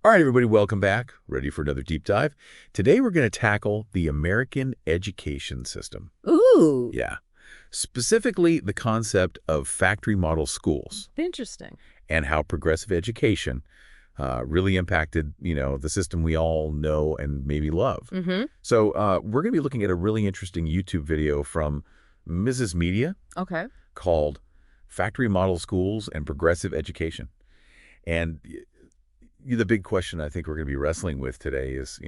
All right, everybody, welcome back. Ready for another deep dive? Today, we're going to tackle the American education system. Ooh. Yeah. Specifically, the concept of factory model schools Interesting. and how progressive education really impacted, the system we all know and maybe love. Mm-hmm. So we're going to be looking at a really interesting YouTube video from Mrs. Media Okay. called Factory Model Schools and Progressive Education. And the big question I think we're going to be wrestling with today is,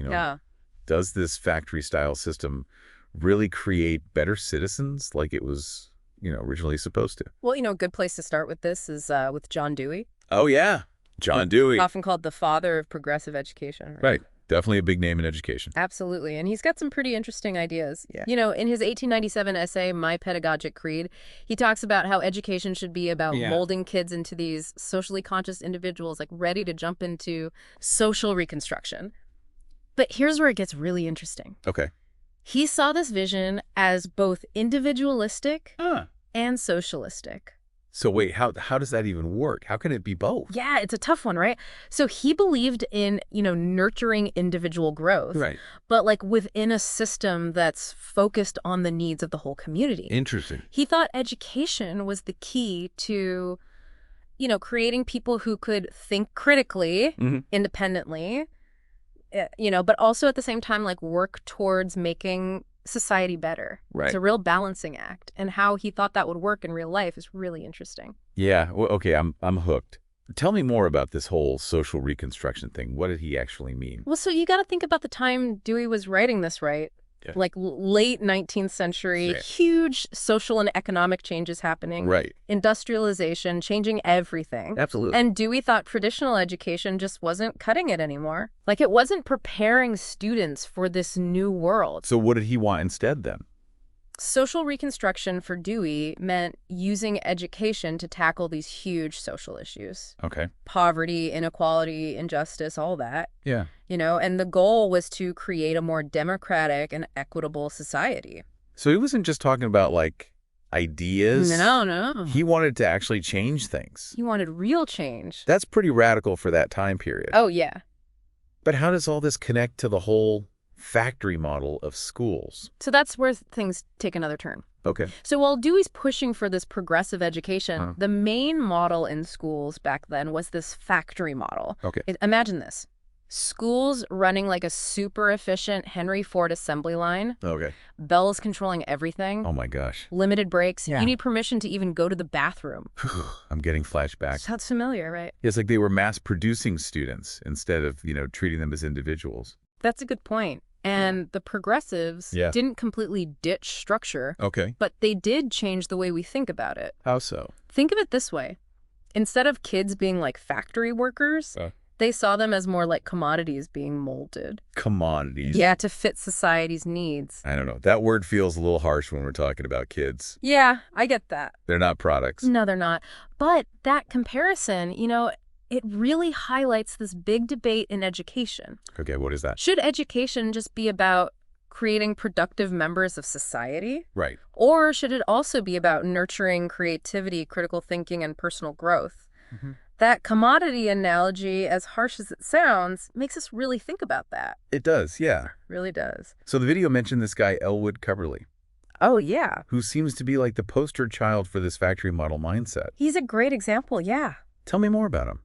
does this factory-style system really create better citizens like it was, originally supposed to? Well, a good place to start with this is with John Dewey. Oh, yeah. John Dewey. Often called the father of progressive education. Right. Definitely a big name in education. Absolutely. And he's got some pretty interesting ideas. Yeah. In his 1897 essay, My Pedagogic Creed, he talks about how education should be about molding kids into these socially conscious individuals, like ready to jump into social reconstruction. But here's where it gets really interesting. Okay. He saw this vision as both individualistic and socialistic. So wait, how does that even work? How can it be both? Yeah, it's a tough one, right? So he believed in, nurturing individual growth. Right. But like within a system that's focused on the needs of the whole community. Interesting. He thought education was the key to, creating people who could think critically, independently, but also at the same time, like work towards making society better. Right. It's a real balancing act. And how he thought that would work in real life is really interesting. Yeah. Well, okay, I'm hooked. Tell me more about this whole social reconstruction thing. What did he actually mean? Well, so you got to think about the time Dewey was writing this, right? Yeah. Like late 19th century, huge social and economic changes happening. Right. Industrialization, changing everything. Absolutely. And Dewey thought traditional education just wasn't cutting it anymore. Like it wasn't preparing students for this new world. So what did he want instead then? Social reconstruction for Dewey meant using education to tackle these huge social issues. Okay. Poverty, inequality, injustice, all that. Yeah. And the goal was to create a more democratic and equitable society. So he wasn't just talking about like ideas. No. He wanted to actually change things. He wanted real change. That's pretty radical for that time period. Oh, yeah. But how does all this connect to the whole factory model of schools? So that's where things take another turn. Okay. So while Dewey's pushing for this progressive education, the main model in schools back then was this factory model. Okay. Imagine this. Schools running like a super efficient Henry Ford assembly line. Okay. Bells controlling everything. Oh my gosh. Limited breaks. Yeah. You need permission to even go to the bathroom. I'm getting flashbacks. Sounds familiar, right? It's like they were mass producing students instead of, treating them as individuals. That's a good point. And the progressives didn't completely ditch structure. Okay. But they did change the way we think about it. How so? Think of it this way. Instead of kids being like factory workers, they saw them as more like commodities being molded. Commodities? Yeah, to fit society's needs. I don't know. That word feels a little harsh when we're talking about kids. Yeah, I get that. They're not products. No, they're not. But that comparison, it really highlights this big debate in education. Okay, what is that? Should education just be about creating productive members of society? Right. Or should it also be about nurturing creativity, critical thinking, and personal growth? That commodity analogy, as harsh as it sounds, makes us really think about that. It does, yeah. It really does. So the video mentioned this guy, Elwood Cubberly. Oh, yeah. Who seems to be like the poster child for this factory model mindset. He's a great example, yeah. Tell me more about him.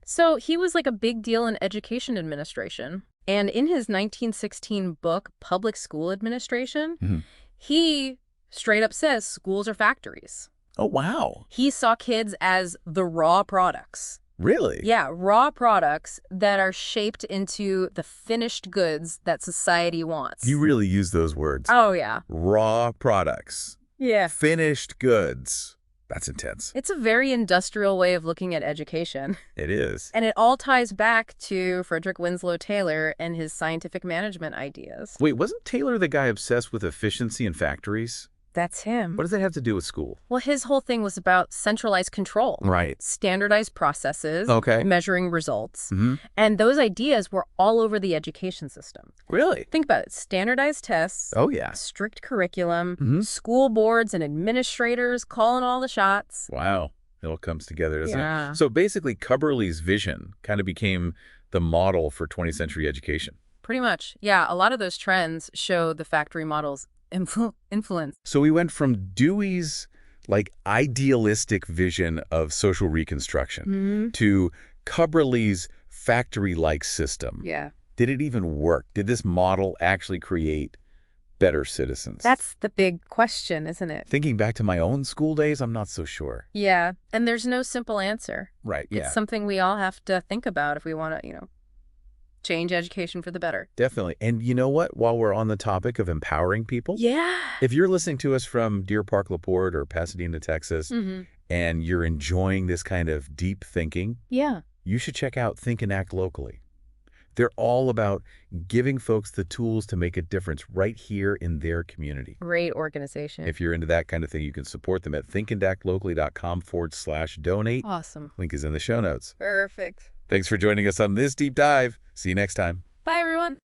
So he was like a big deal in education administration. And in his 1916 book, Public School Administration, he straight up says schools are factories. Oh, wow. He saw kids as the raw products. Really? Yeah, raw products that are shaped into the finished goods that society wants. You really use those words. Oh, yeah. Raw products. Yeah. Finished goods. That's intense. It's a very industrial way of looking at education. It is. And it all ties back to Frederick Winslow Taylor and his scientific management ideas. Wait, wasn't Taylor the guy obsessed with efficiency in factories? That's him. What does that have to do with school? Well, his whole thing was about centralized control. Right. Standardized processes. Okay. Measuring results. And those ideas were all over the education system. Really? Think about it. Standardized tests. Oh, yeah. Strict curriculum. School boards and administrators calling all the shots. Wow. It all comes together, doesn't Yeah. it? So basically, Cubberly's vision kind of became the model for 20th century education. Pretty much. Yeah, a lot of those trends show the factory model's influence. So we went from Dewey's idealistic vision of social reconstruction to Cubberly's factory-like system. Yeah. Did it even work? Did this model actually create better citizens? That's the big question, isn't it? Thinking back to my own school days, I'm not so sure. Yeah, and there's no simple answer. Right, yeah. It's something we all have to think about if we want to, change education for the better. Definitely. And you know what? While we're on the topic of empowering people, if you're listening to us from Deer Park, LaPorte, or Pasadena, Texas, and you're enjoying this kind of deep thinking, you should check out Think and Act Locally. They're all about giving folks the tools to make a difference right here in their community. Great organization. If you're into that kind of thing, you can support them at thinkandactlocally.com/donate. Awesome. Link is in the show notes. Perfect. Thanks for joining us on this deep dive. See you next time. Bye, everyone.